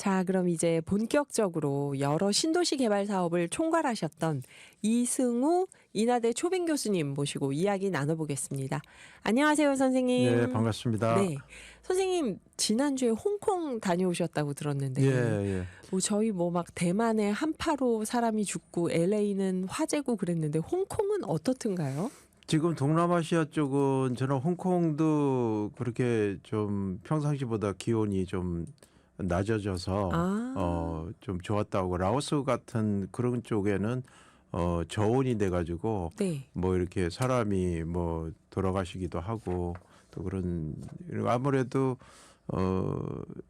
자, 그럼 이제 본격적으로 여러 신도시 개발 사업을 총괄하셨던 이승우 인하대 초빙 교수님 모시고 이야기 나눠보겠습니다. 안녕하세요, 선생님. 네, 반갑습니다. 네, 선생님 지난주에 홍콩 다녀오셨다고 들었는데, 예. 뭐 저희 뭐 막 대만에 한파로 사람이 죽고 LA는 화재고 그랬는데 홍콩은 어떻든가요? 지금 동남아시아 쪽은 저는 홍콩도 그렇게 좀 평상시보다 기온이 좀 낮아져서 좀 좋았다고. 라오스 같은 그런 쪽에는 저온이 돼가지고 네. 뭐 이렇게 사람이 뭐 돌아가시기도 하고 또 그런 아무래도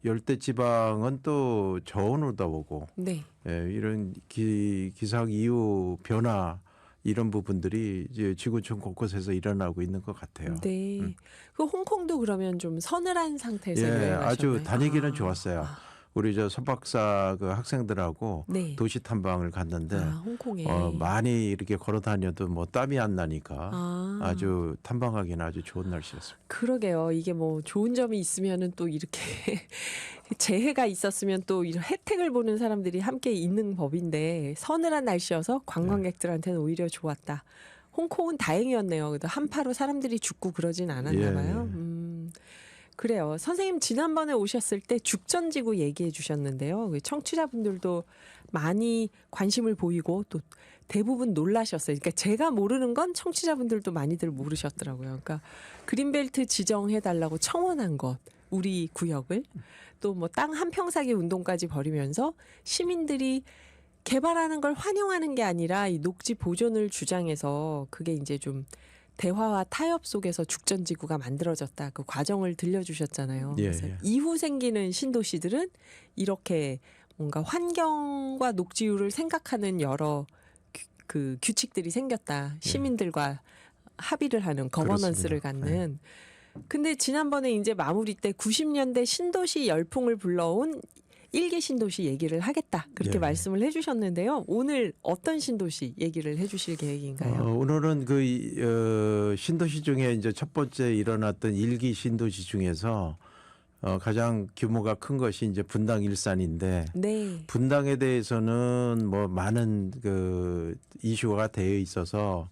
열대 지방은 또 저온으로다 보고 네. 이런 기상 이후 변화 이런 부분들이 이제 지구촌 곳곳에서 일어나고 있는 것 같아요. 네. 그 홍콩도 그러면 좀 서늘한 상태에서 여행하셨나요? 아주 다니기는 좋았어요. 우리 저 석박사 그 학생들하고 네. 도시 탐방을 갔는데 홍콩에 많이 이렇게 걸어 다녀도 뭐 땀이 안 나니까 아주 탐방하기는 아주 좋은 날씨였습니다. 그러게요. 이게 뭐 좋은 점이 있으면은 또 이렇게 재해가 있었으면 또 이런 혜택을 보는 사람들이 함께 있는 법인데 서늘한 날씨여서 관광객들한테는 오히려 좋았다. 홍콩은 다행이었네요. 그래도 한파로 사람들이 죽고 그러진 않았나 봐요. 그래요. 선생님 지난번에 오셨을 때 죽전지구 얘기해 주셨는데요. 청취자분들도 많이 관심을 보이고 또 대부분 놀라셨어요. 그러니까 제가 모르는 건 청취자분들도 많이들 모르셨더라고요. 그러니까 그린벨트 지정해달라고 청원한 것, 우리 구역을 또 뭐 땅 한 평사기 운동까지 벌이면서 시민들이 개발하는 걸 환영하는 게 아니라 이 녹지 보존을 주장해서 그게 이제 좀 대화와 타협 속에서 죽전지구가 만들어졌다. 그 과정을 들려주셨잖아요. 그래서 이후 생기는 신도시들은 이렇게 뭔가 환경과 녹지율을 생각하는 여러 그 규칙들이 생겼다. 시민들과 합의를 하는 거버넌스를 갖는. 근데 지난번에 이제 마무리 때 90년대 신도시 열풍을 불러온 일개 신도시 얘기를 하겠다. 그렇게 말씀을 해주셨는데요. 오늘 어떤 신도시 얘기를 해주실 계획인가요? 오늘은 그 신도시 중에 이제 첫 번째 일어났던 일기 신도시 중에서 가장 규모가 큰 것이 이제 분당 일산인데 네. 분당에 대해서는 뭐 많은 그 이슈가 되어 있어서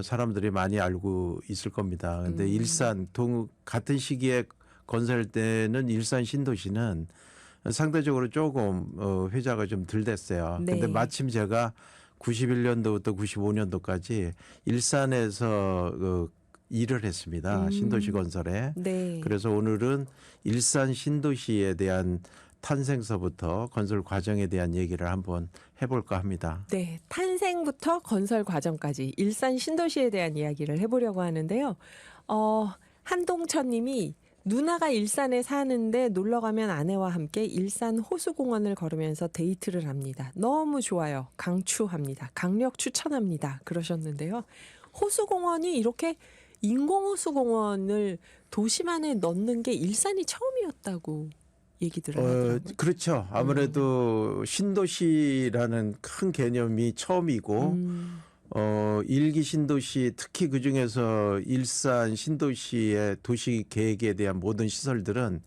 사람들이 많이 알고 있을 겁니다. 근데 일산 같은 시기에 건설 때는 일산 신도시는 상대적으로 조금 회자가 좀 덜 됐어요. 네. 근데 마침 제가 91년도부터 95년도까지 일산에서 일을 했습니다. 신도시 건설에. 네. 그래서 오늘은 일산 신도시에 대한 탄생서부터 건설 과정에 대한 얘기를 한번 해볼까 합니다. 네, 탄생부터 건설 과정까지 일산 신도시에 대한 이야기를 해보려고 하는데요. 한동천 님이 누나가 일산에 사는데 놀러 가면 아내와 함께 일산 호수공원을 걸으면서 데이트를 합니다. 너무 좋아요. 강추합니다. 강력 추천합니다. 그러셨는데요. 호수공원이 이렇게 인공호수공원을 도심안에 넣는 게 일산이 처음이었다고 얘기들을 하더라고요. 그렇죠. 아무래도 신도시라는 큰 개념이 처음이고 일기 신도시 특히 그중에서 일산 신도시의 도시 계획에 대한 모든 시설들은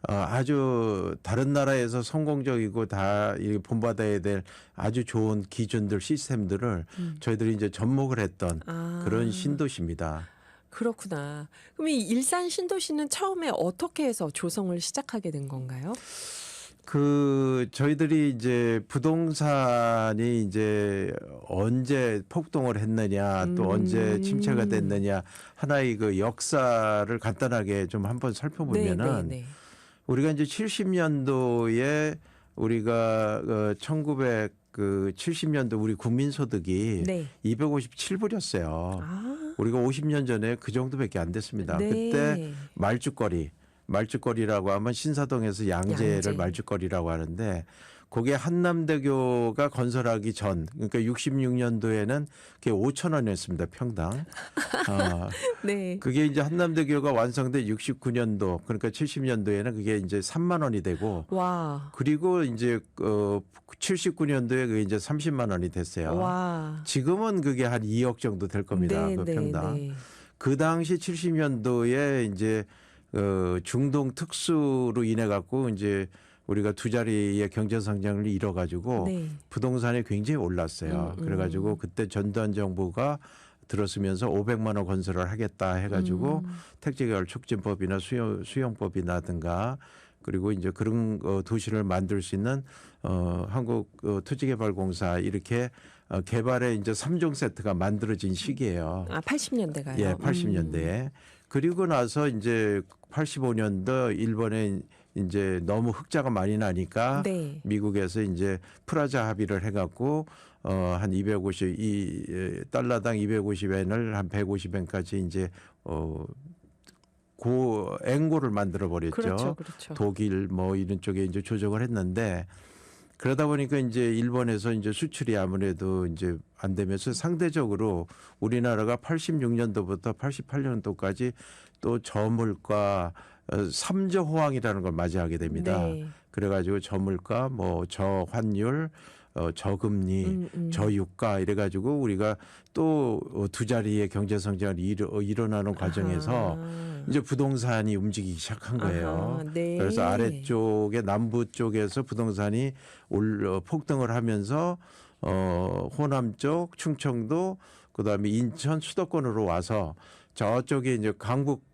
아주 다른 나라에서 성공적이고 다 본받아야 될 아주 좋은 기준들 시스템들을 저희들이 이제 접목을 했던 그런 신도시입니다. 그렇구나. 그럼 이 일산 신도시는 처음에 어떻게 해서 조성을 시작하게 된 건가요? 저희들이 이제 부동산이 이제 언제 폭등을 했느냐 또 언제 침체가 됐느냐 하나의 그 역사를 간단하게 좀 한번 살펴보면은 우리가 이제 70년도에 우리가 1970년도 우리 국민소득이 257불이었어요. 우리가 50년 전에 그 정도밖에 안 됐습니다. 그때 말죽거리라고 하면 신사동에서 양재를 말죽거리라고 하는데 그게 한남대교가 건설하기 전 그러니까 66년도에는 그게 5,000원이었습니다. 평당. 네. 그게 이제 한남대교가 완성돼 69년도 그러니까 70년도에는 그게 이제 3만 원이 되고 와. 그리고 이제 79년도에 그게 이제 30만 원이 됐어요. 와. 지금은 그게 한 2억 정도 될 겁니다. 그 평당. 그 당시 70년도에 이제 중동 특수로 인해 갖고 이제 우리가 두 자리의 경제 성장을 이뤄가지고 네. 부동산이 굉장히 올랐어요. 그래가지고 그때 전두환 정부가 들었으면서 500만 원 건설을 하겠다 해가지고 택지개발 촉진법이나 수용법이라든가 그리고 이제 그런 도시를 만들 수 있는 한국 토지개발공사 이렇게 개발의 이제 3종 세트가 만들어진 시기예요. 아, 80년대가요. 예, 80년대에. 그리고 나서 이제 85년도 일본에 이제 너무 흑자가 많이 나니까 네. 미국에서 이제 프라자 합의를 해갖고 한 250, 달러당 250엔을 한 150엔까지 이제 앵고를 만들어 버렸죠. 그렇죠, 그렇죠. 독일 뭐 이런 쪽에 이제 조정을 했는데 그러다 보니까 이제 일본에서 이제 수출이 아무래도 이제 안 되면서 상대적으로 우리나라가 86년도부터 88년도까지 또 저물가 3저 호황이라는 걸 맞이하게 됩니다. 네. 그래가지고 저물가, 뭐 저환율, 저금리, 저유가 이래가지고 우리가 또 두 자리의 경제 성장을 일어나는 과정에서 이제 부동산이 움직이기 시작한 거예요. 아하, 네. 그래서 아래쪽에 남부 쪽에서 부동산이 폭등을 하면서 호남 쪽, 충청도, 그다음에 인천 수도권으로 와서 저쪽에 이제 강북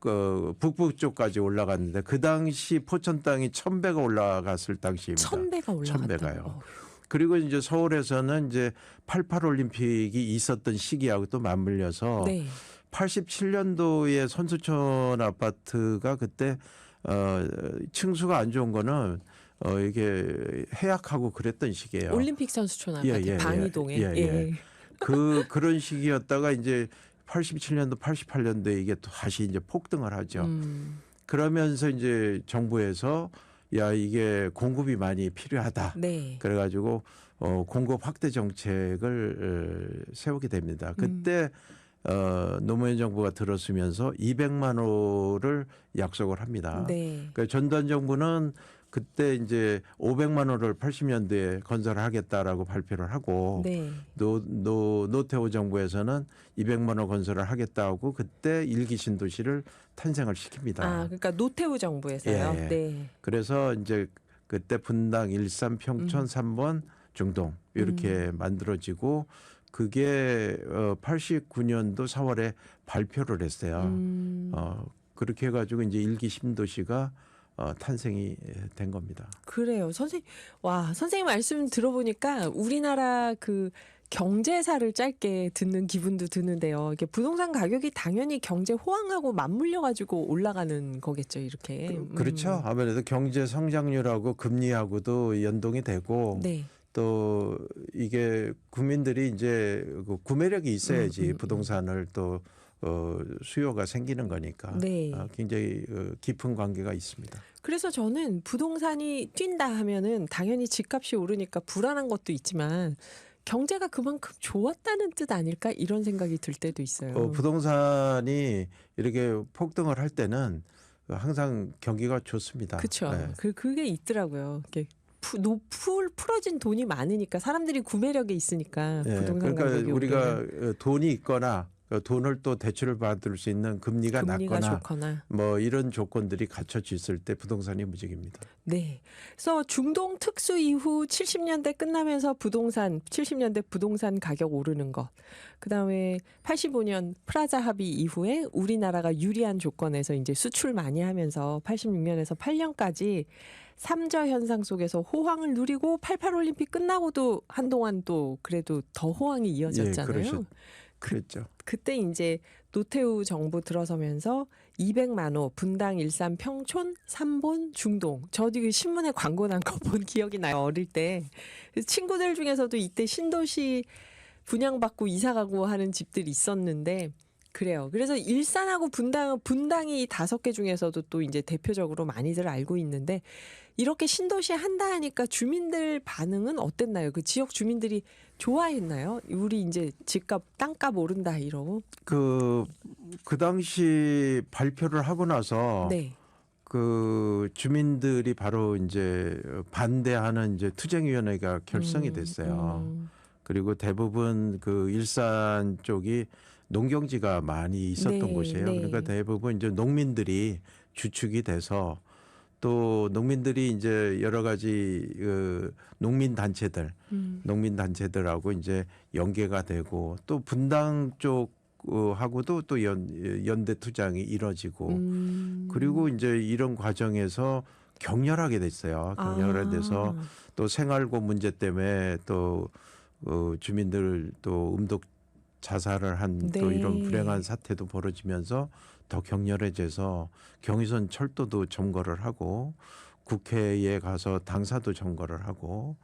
북부 쪽까지 올라갔는데 그 당시 포천 땅이 1,000배가 올라갔을 당시입니다. 1,000배가 올라갔다. 1,000배가요. 그리고 이제 서울에서는 이제 88 올림픽이 있었던 시기하고 또 맞물려서 네. 87년도에 선수촌 아파트가 그때 층수가 안 좋은 거는 이게 해약하고 그랬던 시기예요. 올림픽 선수촌 아파트 방이동에. 예. 그런 시기였다가 이제 87년도, 88년도에 이게 또 다시 이제 폭등을 하죠. 그러면서 이제 정부에서 야 이게 공급이 많이 필요하다. 네. 그래가지고 공급 확대 정책을 세우게 됩니다. 그때 노무현 정부가 들었으면서 200만 호를 약속을 합니다. 네. 그러니까 전두환 정부는 그때 이제 500만 호를 80년대에 건설하겠다라고 발표를 하고 네. 노태우 정부에서는 200만 호 건설을 하겠다고 그때 일기 신도시를 탄생을 시킵니다. 아, 그러니까 노태우 정부에서요. 예. 네. 그래서 이제 그때 분당, 일산, 평촌, 3번, 중동 이렇게 만들어지고 그게 89년도 4월에 발표를 했어요. 그렇게 해가지고 이제 일기 신도시가 탄생이 된 겁니다. 그래요. 선생님 말씀 들어보니까 우리나라 그 경제사를 짧게 듣는 기분도 드는데요. 이게 부동산 가격이 당연히 경제 호황하고 맞물려 가지고 올라가는 거겠죠, 이렇게. 그렇죠. 아무래도 경제 성장률하고 금리하고도 연동이 되고 네. 또 이게 국민들이 이제 그 구매력이 있어야지 부동산을 또 수요가 생기는 거니까 네. 굉장히 깊은 관계가 있습니다. 그래서 저는 부동산이 뛴다 하면은 당연히 집값이 오르니까 불안한 것도 있지만 경제가 그만큼 좋았다는 뜻 아닐까 이런 생각이 들 때도 있어요. 부동산이 이렇게 폭등을 할 때는 항상 경기가 좋습니다. 그렇죠. 네. 그게 있더라고요. 이게 풀어진 돈이 많으니까 사람들이 구매력이 있으니까 예, 부동산 그러니까 가격이 우리가 오르면 돈이 있거나 돈을 또 대출을 받을 수 있는 금리가 낮거나 좋거나. 뭐 이런 조건들이 갖춰져 있을 때 부동산이 움직입니다. 네. 그래서 중동 특수 이후 70년대 끝나면서 70년대 부동산 가격 오르는 것. 그다음에 85년 프라자 합의 이후에 우리나라가 유리한 조건에서 이제 수출 많이 하면서 86년에서 8년까지 삼저 현상 속에서 호황을 누리고 88 올림픽 끝나고도 한동안 또 그래도 더 호황이 이어졌잖아요. 그랬죠. 그때 이제 노태우 정부 들어서면서 200만 호 분당, 일산, 평촌, 삼본, 중동. 저도 그 신문에 광고 난 거 본 기억이 나요. 어릴 때. 친구들 중에서도 이때 신도시 분양받고 이사 가고 하는 집들이 있었는데 그래요. 그래서 일산하고 분당이 5개 중에서도 또 이제 대표적으로 많이들 알고 있는데 이렇게 신도시 한다 하니까 주민들 반응은 어땠나요? 그 지역 주민들이 좋아했나요? 우리 이제 집값, 땅값 오른다 이러고. 그 당시 발표를 하고 나서 네. 그 주민들이 바로 이제 반대하는 이제 투쟁위원회가 결성이 됐어요. 그리고 대부분 그 일산 쪽이 농경지가 많이 있었던 네, 곳이에요. 네. 그러니까 대부분 이제 농민들이 주축이 돼서 또 농민들이 이제 여러 가지 그 농민 단체들하고 이제 연계가 되고 또 분당 쪽하고도 또 연대 투쟁이 이뤄지고 그리고 이제 이런 과정에서 격렬하게 됐어요. 격렬하게 돼서 또 생활고 문제 때문에 또 주민들 또 음독 자살을 한 또 네. 이런 불행한 사태도 벌어지면서 더 격렬해져서 경의선 철도도 점거를 하고 국회에 가서 당사도 점거를 하고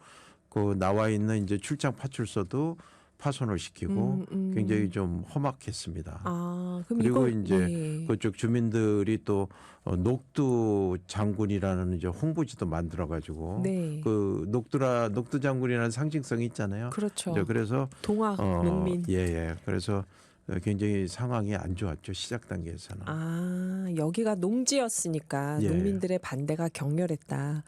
그 나와 있는 이제 출장 파출소도 파손을 시키고 굉장히 좀 험악했습니다. 그럼 그리고 이거 이제 네. 그쪽 주민들이 또 녹두 장군이라는 이제 홍보지도 만들어가지고 네. 그 녹두 장군이라는 상징성이 있잖아요. 그렇죠. 이제 그래서 동학 농민. 예. 그래서 굉장히 상황이 안 좋았죠. 시작 단계에서는. 여기가 농지였으니까 예. 농민들의 반대가 격렬했다.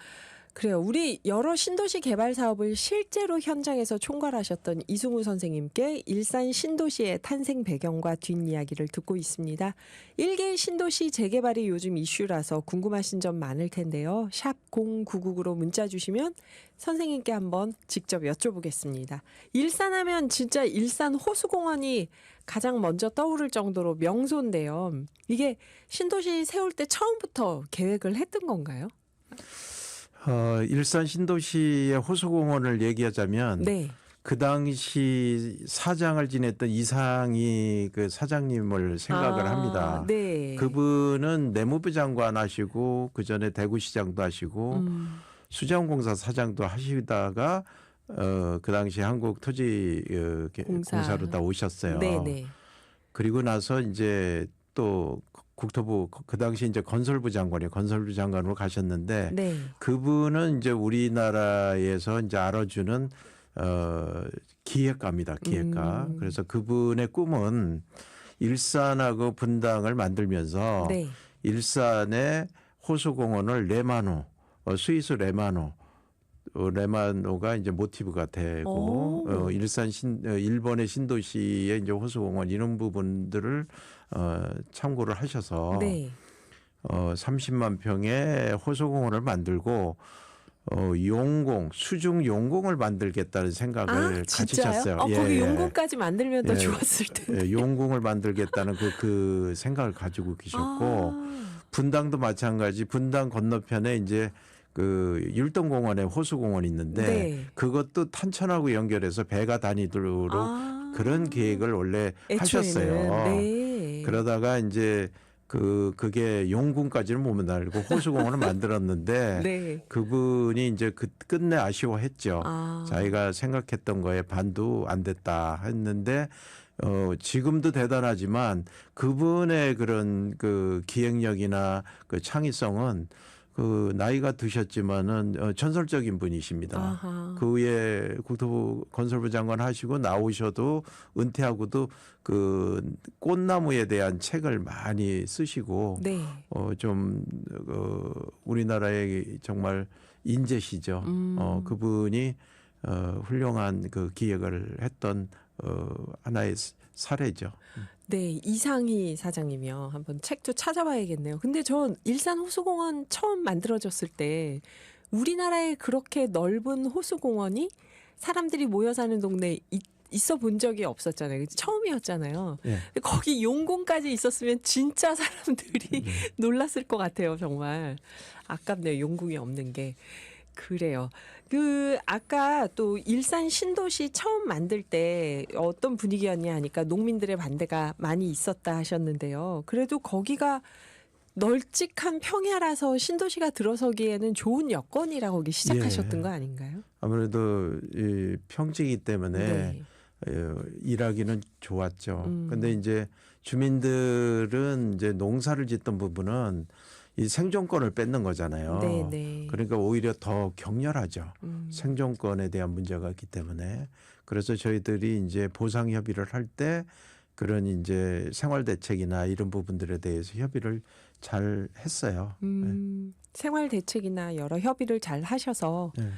그래요. 우리 여러 신도시 개발 사업을 실제로 현장에서 총괄하셨던 이승우 선생님께 일산 신도시의 탄생 배경과 뒷이야기를 듣고 있습니다. 1개 신도시 재개발이 요즘 이슈라서 궁금하신 점 많을 텐데요. 샵 0999로 문자 주시면 선생님께 한번 직접 여쭤보겠습니다. 일산하면 진짜 일산 호수공원이 가장 먼저 떠오를 정도로 명소인데요. 이게 신도시 세울 때 처음부터 계획을 했던 건가요? 일산 신도시의 호수공원을 얘기하자면 네. 그 당시 사장을 지냈던 이상희 그 사장님을 생각을 합니다. 네. 그분은 내무부 장관 하시고 그 전에 대구시장도 하시고 수자원공사 사장도 하시다가 그 당시 한국토지공사로 다 오셨어요. 네네. 그리고 나서 이제 또 국토부 그 당시 이제 건설부 장관으로 가셨는데 네. 그분은 이제 우리나라에서 이제 알아주는 기획가입니다. 기획가. 그래서 그분의 꿈은 일산하고 분당을 만들면서 네. 일산의 호수공원을 스위스 레마노가 이제 모티브가 되고 일본의 신도시의 이제 호수공원 이런 부분들을 참고를 하셔서 네. 30만 평의 호수공원을 만들고 수중 용공을 만들겠다는 생각을 가지셨어요. 거기 용궁까지 만들면 더 좋았을 텐데. 용공을 만들겠다는 그 생각을 가지고 계셨고 분당도 마찬가지. 분당 건너편에 이제 그 율동공원에 호수공원이 있는데 네. 그것도 탄천하고 연결해서 배가 다니도록 그런 계획을 원래 하셨어요. 네. 그러다가 이제 그게 용궁까지는 못 만들고 호수공원을 만들었는데 네. 그분이 이제 끝내 아쉬워했죠. 아. 자기가 생각했던 거에 반도 안 됐다 했는데 지금도 대단하지만 그분의 그런 그 기획력이나 그 창의성은 그 나이가 드셨지만은 전설적인 분이십니다. 아하. 그 후에 국토부 건설부 장관 하시고 나오셔도 은퇴하고도 그 꽃나무에 대한 책을 많이 쓰시고 네. 좀 우리나라의 정말 인재시죠. 그분이 훌륭한 그 기획을 했던 하나의 사례죠. 네, 이상희 사장님이요. 한번 책도 찾아봐야겠네요. 근데 전 일산 호수공원 처음 만들어졌을 때 우리나라에 그렇게 넓은 호수공원이 사람들이 모여 사는 동네에 있어 본 적이 없었잖아요. 처음이었잖아요. 예. 근데 거기 용궁까지 있었으면 진짜 사람들이 놀랐을 것 같아요. 정말 아깝네요. 용궁이 없는 게. 그래요. 아까 또 일산 신도시 처음 만들 때 어떤 분위기였냐 하니까 농민들의 반대가 많이 있었다 하셨는데요. 그래도 거기가 널찍한 평야라서 신도시가 들어서기에는 좋은 여건이라 거기 시작하셨던 거 아닌가요? 아무래도 이 평지이기 때문에 네. 일하기는 좋았죠. 근데 이제 주민들은 이제 농사를 짓던 부분은 이 생존권을 뺏는 거잖아요. 네. 그러니까 오히려 더 격렬하죠. 생존권에 대한 문제가 있기 때문에. 그래서 저희들이 이제 보상 협의를 할 때 그런 이제 생활 대책이나 이런 부분들에 대해서 협의를 잘 했어요. 생활 대책이나 여러 협의를 잘 하셔서 네.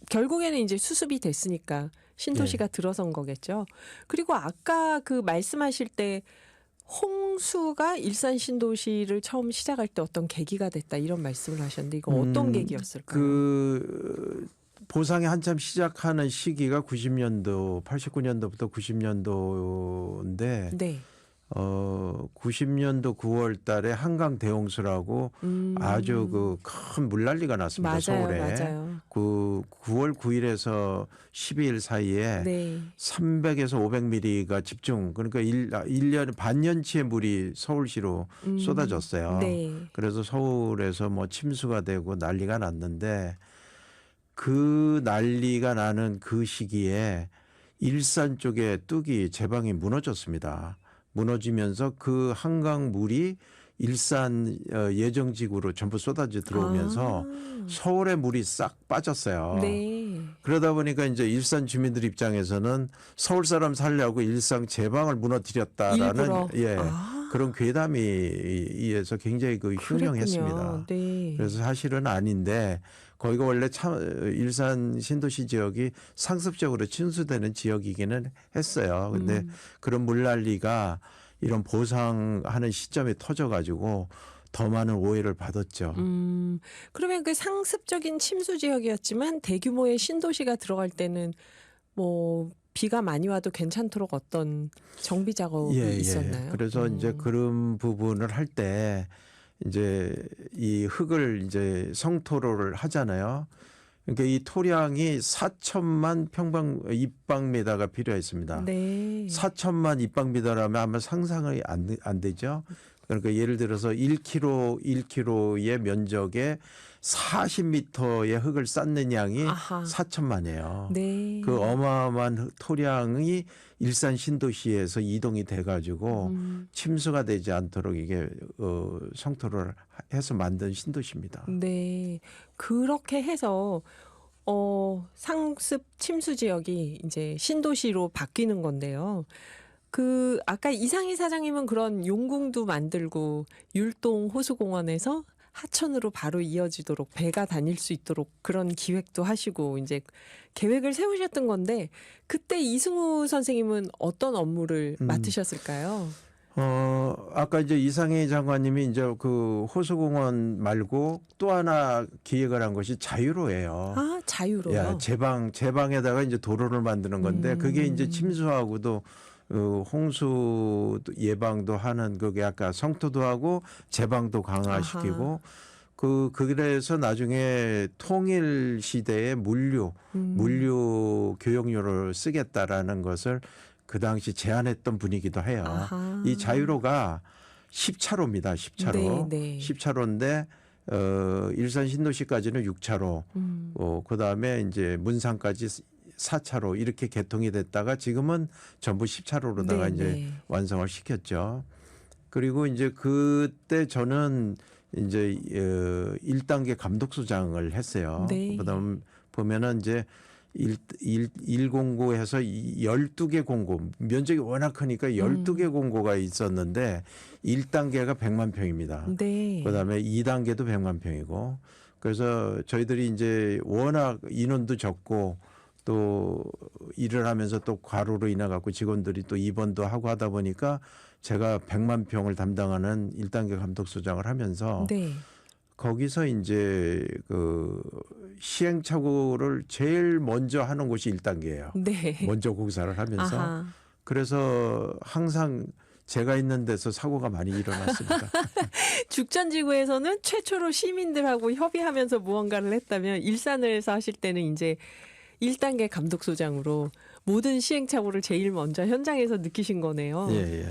결국에는 이제 수습이 됐으니까 신도시가 들어선 거겠죠. 그리고 아까 그 말씀하실 때 홍수가 일산 신도시를 처음 시작할 때 어떤 계기가 됐다 이런 말씀을 하셨는데 이거 어떤 계기였을까요? 그 보상이 한참 시작하는 시기가 90년도, 89년도부터 90년도인데 네. 90년도 9월 달에 한강 대홍수라고 아주 그 큰 물난리가 났습니다. 맞아요, 서울에. 맞아요. 그 9월 9일에서 12일 사이에 네. 300에서 500mm가 집중, 그러니까 1년 반년치의 물이 서울시로 쏟아졌어요. 네. 그래서 서울에서 뭐 침수가 되고 난리가 났는데, 그 난리가 나는 그 시기에 일산 쪽에 뚝이 제방이 무너졌습니다. 무너지면서 그 한강 물이 일산 예정지구로 전부 쏟아져 들어오면서 서울의 물이 싹 빠졌어요. 네. 그러다 보니까 이제 일산 주민들 입장에서는 서울 사람 살려고 일산 제방을 무너뜨렸다라는 일부러. 그런 괴담이 이에서 굉장히 그 흉흉했습니다. 그랬군요. 네. 그래서 사실은 아닌데, 거기가 원래 일산 신도시 지역이 상습적으로 침수되는 지역이기는 했어요. 근데 그런 물난리가 이런 보상하는 시점에 터져가지고 더 많은 오해를 받았죠. 그러면 그 상습적인 침수 지역이었지만 대규모의 신도시가 들어갈 때는 뭐 비가 많이 와도 괜찮도록 어떤 정비 작업이 있었나요? 그래서 이제 그런 부분을 할 때 이제 이 흙을 이제 성토로를 하잖아요. 그러니까 이 토량이 4천만 입방미터가 필요했습니다. 네. 4천만 입방미터라면 아마 상상이 안 되죠. 그러니까 예를 들어서 1km의 면적에 40m의 흙을 쌓는 양이 아하. 4천만이에요. 네. 그 어마어마한 토량이 일산 신도시에서 이동이 돼가지고 침수가 되지 않도록 이게 성토를 해서 만든 신도시입니다. 네. 그렇게 해서 상습 침수 지역이 이제 신도시로 바뀌는 건데요. 그 아까 이상희 사장님은 그런 용궁도 만들고 율동 호수공원에서 하천으로 바로 이어지도록 배가 다닐 수 있도록 그런 기획도 하시고 이제 계획을 세우셨던 건데, 그때 이승우 선생님은 어떤 업무를 맡으셨을까요? 아까 이제 이상희 장관님이 이제 그 호수공원 말고 또 하나 기획을 한 것이 자유로예요. 아, 자유로요? 제방에다가 이제 도로를 만드는 건데, 그게 이제 침수하고도 홍수 예방도 하는, 그게 아까 성토도 하고 제방도 강화시키고, 그래서 나중에 통일 시대에 물류 교역료를 쓰겠다라는 것을 그 당시 제안했던 분이기도 해요. 아하. 이 자유로가 10차로입니다. 10차로. 네, 네. 10차로인데 일산 신도시까지는 6차로. 그다음에 이제 문상까지 4차로 이렇게 개통이 됐다가 지금은 전부 10차로로다가 네, 이제 네. 완성을 시켰죠. 그리고 이제 그때 저는 이제 1단계 감독소장을 했어요. 네. 그다음 보면은 이제 1공고에서 12개 공고, 면적이 워낙 크니까 12개 공고가 있었는데 1단계가 100만 평입니다. 네. 그다음에 2단계도 100만 평이고, 그래서 저희들이 이제 워낙 인원도 적고 또 일을 하면서 또 과로로 인해 갖고 직원들이 또 입원도 하고 하다 보니까 제가 100만 평을 담당하는 1단계 감독소장을 하면서 네. 거기서 이제 그 시행착오를 제일 먼저 하는 곳이 1단계예요. 네. 먼저 공사를 하면서. 아하. 그래서 항상 제가 있는 데서 사고가 많이 일어났습니다. 죽전지구에서는 최초로 시민들하고 협의하면서 무언가를 했다면, 일산에서 하실 때는 이제 1단계 감독소장으로 모든 시행착오를 제일 먼저 현장에서 느끼신 거네요. 예, 예.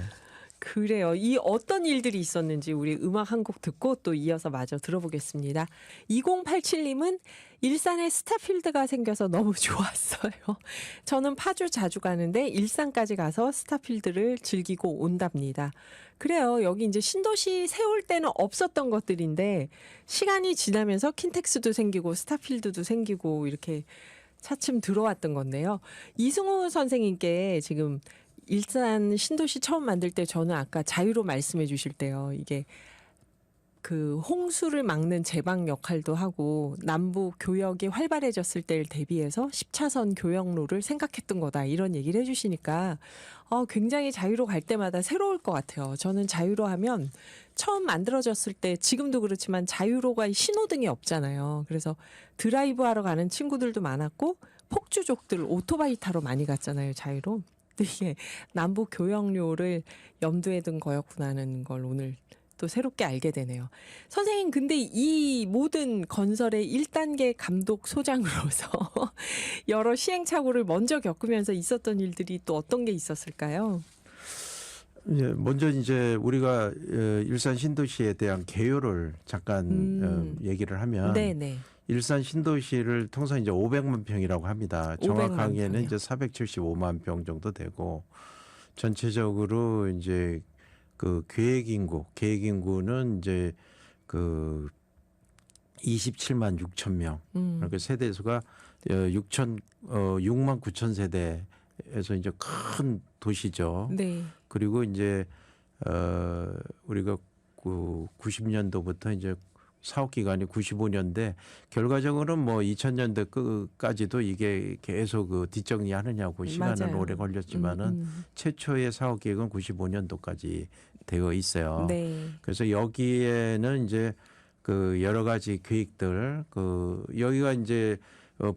그래요. 이 어떤 일들이 있었는지 우리 음악 한 곡 듣고 또 이어서 마저 들어보겠습니다. 2087님은 일산에 스타필드가 생겨서 너무 좋았어요. 저는 파주 자주 가는데 일산까지 가서 스타필드를 즐기고 온답니다. 그래요. 여기 이제 신도시 세울 때는 없었던 것들인데 시간이 지나면서 킨텍스도 생기고 스타필드도 생기고 이렇게 차츰 들어왔던 건데요. 이승우 선생님께 지금 일산 신도시 처음 만들 때 저는 아까 자유로 말씀해 주실 때요. 이게 그 홍수를 막는 제방 역할도 하고 남북 교역이 활발해졌을 때를 대비해서 10차선 교역로를 생각했던 거다 이런 얘기를 해주시니까 굉장히 자유로 갈 때마다 새로울 것 같아요. 저는 자유로 하면 처음 만들어졌을 때 지금도 그렇지만 자유로가 신호등이 없잖아요. 그래서 드라이브 하러 가는 친구들도 많았고 폭주족들 오토바이 타러 많이 갔잖아요. 자유로. 근데 이게 남북 교역료를 염두에 둔 거였구나는 걸 오늘 또 새롭게 알게 되네요. 선생님, 근데 이 모든 건설의 1단계 감독 소장으로서 여러 시행착오를 먼저 겪으면서 있었던 일들이 또 어떤 게 있었을까요? 먼저 이제 우리가 일산 신도시에 대한 개요를 잠깐 얘기를 하면 네네. 일산 신도시를 통상 이제 500만 평이라고 합니다. 500만 정확하게는 평이요. 이제 475만 평 정도 되고 전체적으로 이제 그 계획인구는 이제 그 27만 6천 명. 그러니까 세대 수가 6만 9천 세대에서 이제 큰 도시죠. 네. 그리고 이제 우리가 90년도부터 이제 사업 기간이 95년대 결과적으로는 뭐 2000년대 끝까지도 이게 계속 그 뒷정리하느냐고 시간은 맞아요. 오래 걸렸지만은 최초의 사업 계획은 95년도까지 되어 있어요. 네. 그래서 여기에는 이제 그 여러 가지 계획들 여기가 이제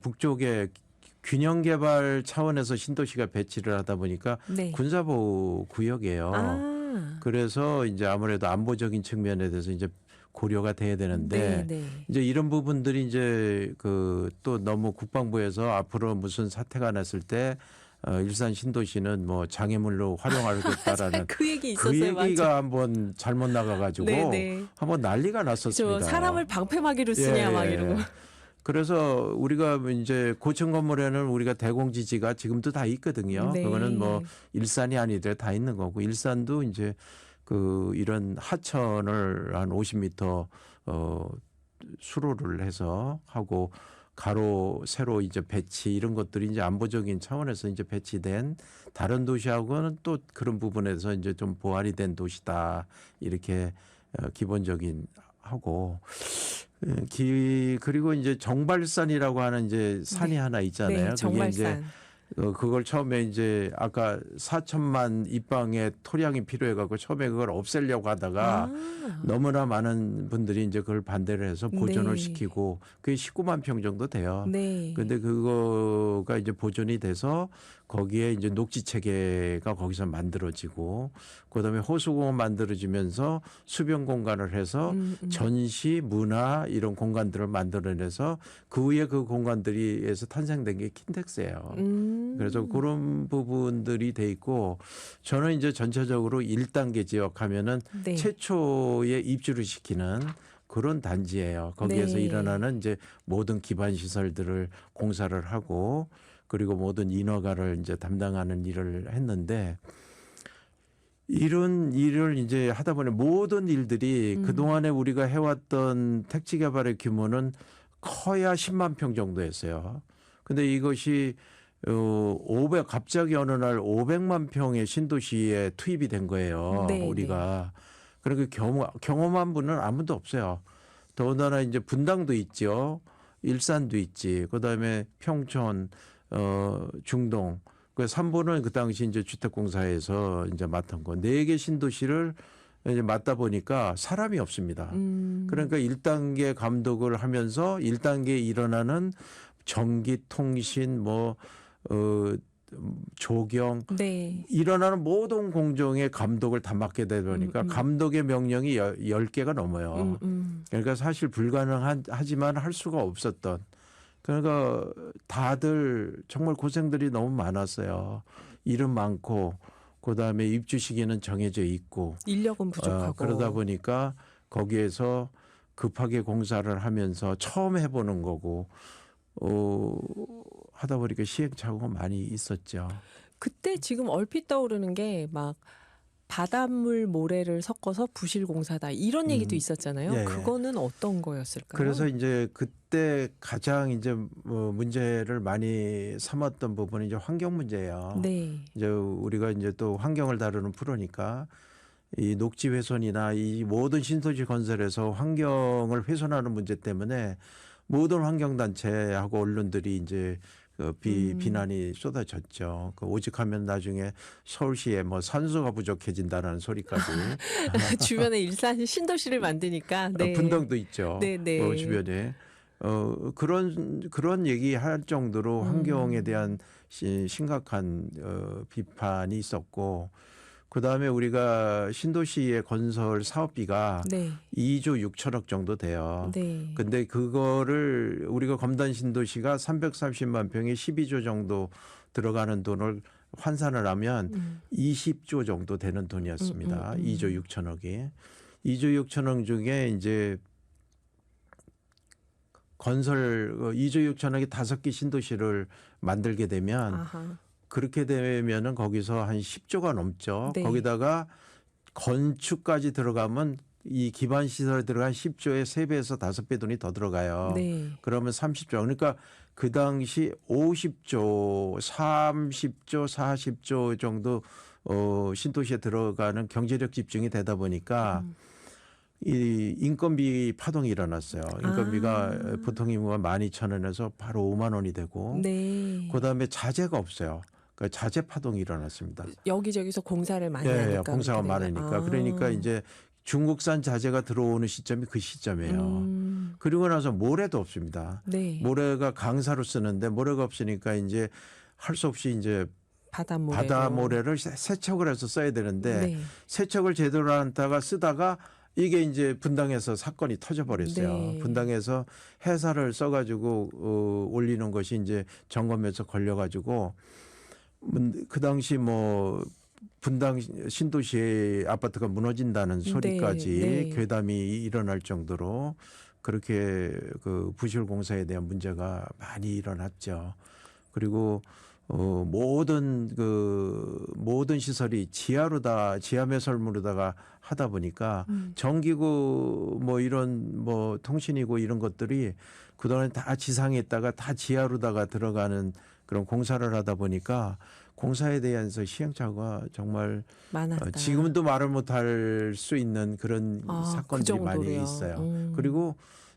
북쪽에 균형 개발 차원에서 신도시가 배치를 하다 보니까 네. 군사보호 구역이에요. 그래서 이제 아무래도 안보적인 측면에 대해서 이제 고려가 돼야 되는데 네. 이제 이런 부분들이 이제 그 또 너무 국방부에서 앞으로 무슨 사태가 났을 때 일산 신도시는 뭐 장애물로 활용하겠다라는 그 얘기 그 있었어요. 얘기가 맞아. 한번 잘못 나가가지고 네네. 한번 난리가 저 났었습니다. 사람을 방패막이로 쓰냐 막 이러고. 그래서 우리가 이제 고층 건물에는 우리가 대공지지가 지금도 다 있거든요. 네. 그거는 뭐 일산이 아니더라도 다 있는 거고 일산도 이제 그 이런 하천을 한 50m 수로를 해서 하고 가로 세로 이제 배치 이런 것들이 이제 안보적인 차원에서 이제 배치된 다른 도시하고는 또 그런 부분에서 이제 좀 보완이 된 도시다 이렇게 기본적인 하고 그리고 이제 정발산이라고 하는 이제 산이 네. 하나 있잖아요. 네, 그게 정발산. 이제 그걸 처음에 이제 아까 4천만 입방의 토량이 필요해갖고 처음에 그걸 없애려고 하다가 너무나 많은 분들이 이제 그걸 반대를 해서 보존을 네. 시키고 그게 19만 평 정도 돼요. 네. 근데 그거가 이제 보존이 돼서 거기에 이제 녹지 체계가 거기서 만들어지고 그다음에 호수공원 만들어지면서 수변 공간을 해서 전시 문화 이런 공간들을 만들어내서 그 위에 그 공간들이에서 탄생된 게 킨텍스예요. 그래서 그런 부분들이 돼 있고 저는 이제 전체적으로 1단계 지역 하면은 네. 최초에 입주를 시키는 그런 단지예요. 거기에서 네. 일어나는 이제 모든 기반 시설들을 공사를 하고 그리고 모든 인허가를 이제 담당하는 일을 했는데 이런 일을 이제 하다 보니 모든 일들이 그동안에 우리가 해왔던 택지 개발의 규모는 커야 10만 평 정도였어요. 근데 이것이 갑자기 어느 날 500만 평의 신도시에 투입이 된 거예요. 네, 우리가. 그러니까 경험한 분은 아무도 없어요. 더군다나 이제 분당도 있죠. 일산도 있지. 그다음에 평촌, 중동. 그 3부는 그 당시 이제 주택공사에서 이제 맡은 거. 4개 신도시를 이제 맡다 보니까 사람이 없습니다. 그러니까 1단계 감독을 하면서 1단계에 일어나는 전기, 통신, 조경 네. 일어나는 모든 공정의 감독을 다 맡게 되다 보니까 감독의 명령이 10개가 넘어요. 그러니까 사실 불가능하지만 할 수가 없었던. 그러니까 다들 정말 고생들이 너무 많았어요. 일은 많고 그다음에 입주 시기는 정해져 있고 인력은 부족하고. 그러다 보니까 거기에서 급하게 공사를 하면서 처음 해보는 거고 하다 보니까 시행착오가 많이 있었죠. 그때 지금 얼핏 떠오르는 게 막 바닷물 모래를 섞어서 부실 공사다 이런 얘기도 있었잖아요. 예. 그거는 어떤 거였을까요? 그래서 이제 그때 가장 이제 문제를 많이 삼았던 부분이 이제 환경 문제예요. 네. 이제 우리가 이제 또 환경을 다루는 프로니까 이 녹지 훼손이나 이 모든 신도시 건설에서 환경을 훼손하는 문제 때문에 모든 환경단체하고 언론들이 이제 비난이 쏟아졌죠. 오직하면 나중에 서울시에 뭐 산소가 부족해진다는 소리까지. 주변에 일산 신도시를 만드니까. 네. 분당도 있죠. 네, 네. 주변에. 그런 얘기할 정도로 환경에 대한 심각한 비판이 있었고, 그다음에 우리가 신도시의 건설 사업비가 네. 2조 6천억 정도 돼요. 네. 근데 그거를 우리가 검단 신도시가 330만 평에 12조 정도 들어가는 돈을 환산을 하면 20조 정도 되는 돈이었습니다. 2조 6천억이. 2조 6천억 중에 이제 건설 2조 6천억이 5개 신도시를 만들게 되면 아하. 그렇게 되면은 거기서 한 10조가 넘죠. 네. 거기다가 건축까지 들어가면 이 기반 시설에 들어간 10조에 3배에서 5배 돈이 더 들어가요. 네. 그러면 30조. 그러니까 그 당시 50조, 30조, 40조 정도 신도시에 들어가는 경제력 집중이 되다 보니까 이 인건비 파동이 일어났어요. 인건비가 보통이면 12,000원에서 바로 5만 원이 되고 네. 그다음에 자재가 없어요. 그러니까 자재 파동이 일어났습니다. 여기저기서 공사를 많이 예, 하니까. 공사가 그렇게 되나? 많으니까. 그러니까 이제 중국산 자재가 들어오는 시점이 그 시점이에요. 그리고 나서 모래도 없습니다. 네. 모래가 강사로 쓰는데 모래가 없으니까 이제 할 수 없이 이제 바다 모래를 세척을 해서 써야 되는데 네. 세척을 제대로 안 하다가 쓰다가 이게 이제 분당에서 사건이 터져버렸어요. 네. 분당에서 해사를 써가지고 올리는 것이 이제 점검에서 걸려가지고 그 당시 뭐 분당 신도시의 아파트가 무너진다는 소리까지 네. 괴담이 일어날 정도로 그렇게 그 부실 공사에 대한 문제가 많이 일어났죠. 그리고 모든 시설이 지하 매설물로다가 하다 보니까 전기구 뭐 이런 뭐 통신이고 이런 것들이 그동안 다 지상에 있다가 다 지하로다가 들어가는 그런 공사를 하다 보니까 공사에 대해서 시행착오가 정말 많았다. 지금도 말을 못할 수 있는 그런 사건들이 그 많이 정도로요. 있어요. 그리고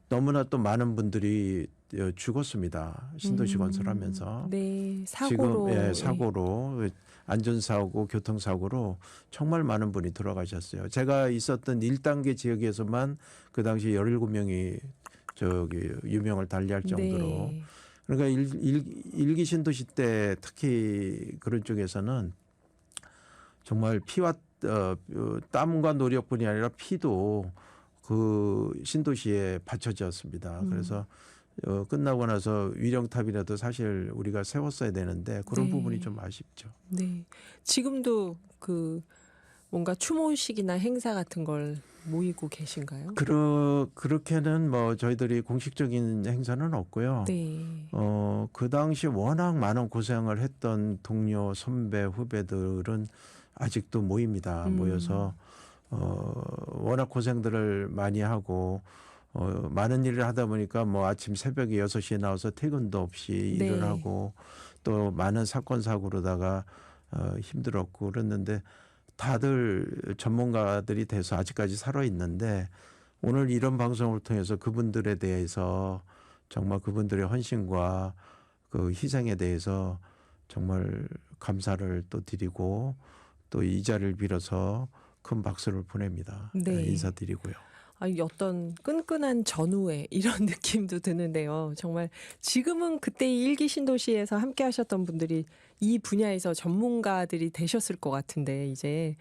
너무나 또 많은 분들이 죽었습니다. 신도시 건설하면서. 네, 사고로. 지금 사고로 안전사고, 교통사고로 정말 많은 분이 돌아가셨어요. 제가 있었던 1단계 지역에서만 그 당시 17명이 유명을 달리할 정도로. 네. 그러니까 일기 신도시 때 특히 그런 쪽에서는 정말 피와 땀과 노력뿐이 아니라 피도 그 신도시에 바쳐졌습니다. 그래서 끝나고 나서 위령탑이라도 사실 우리가 세웠어야 되는데 그런 네. 부분이 좀 아쉽죠. 네. 지금도 그 뭔가 추모식이나 행사 같은 걸 모이고 계신가요? 그렇게는 뭐 저희들이 공식적인 행사는 없고요. 네. 그 당시 워낙 많은 고생을 했던 동료, 선배, 후배들은 아직도 모입니다. 모여서 워낙 고생들을 많이 하고 많은 일을 하다 보니까 뭐 아침 새벽에 6시에 나와서 퇴근도 없이 일을 네. 하고 또 많은 사건 사고로다가 힘들었고 그랬는데 다들 전문가들이 돼서 아직까지 살아 있는데 오늘 이런 방송을 통해서 그분들에 대해서 정말 그분들의 헌신과 그 희생에 대해서 정말 감사를 또 드리고 또 이 자리를 빌어서 큰 박수를 보냅니다. 네. 인사드리고요. 어떤 끈끈한 전우회 이런 느낌도 드는데요. 정말 지금은 그때 일기 신도시에서 함께 하셨던 분들이 이 분야에서 전문가들이 되셨을 것 같은데 이제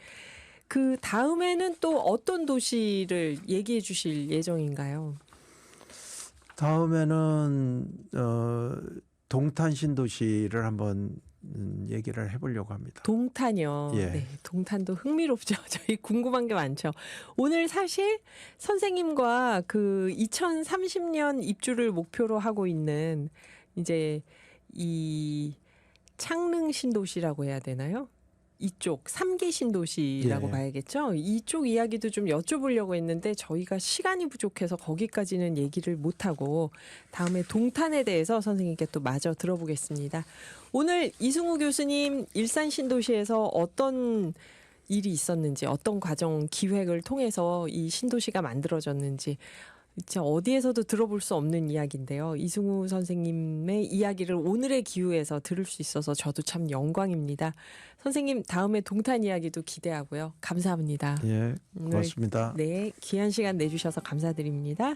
그 다음에는 또 어떤 도시를 얘기해 주실 예정인가요? 다음에는 동탄 신도시를 한번 얘기를 해보려고 합니다. 동탄이요. 예. 네, 동탄도 흥미롭죠. 저희 궁금한 게 많죠. 오늘 사실 선생님과 그 2030년 입주를 목표로 하고 있는 이제 이 창릉 신도시라고 해야 되나요? 이쪽 3기 신도시라고 예. 봐야겠죠. 이쪽 이야기도 좀 여쭤보려고 했는데 저희가 시간이 부족해서 거기까지는 얘기를 못하고 다음에 동탄에 대해서 선생님께 또 마저 들어보겠습니다. 오늘 이승우 교수님 일산 신도시에서 어떤 일이 있었는지 어떤 과정 기획을 통해서 이 신도시가 만들어졌는지 진짜 어디에서도 들어볼 수 없는 이야기인데요. 이승우 선생님의 이야기를 오늘의 기후에서 들을 수 있어서 저도 참 영광입니다. 선생님 다음에 동탄 이야기도 기대하고요. 감사합니다. 예, 오늘 고맙습니다. 네, 귀한 시간 내주셔서 감사드립니다.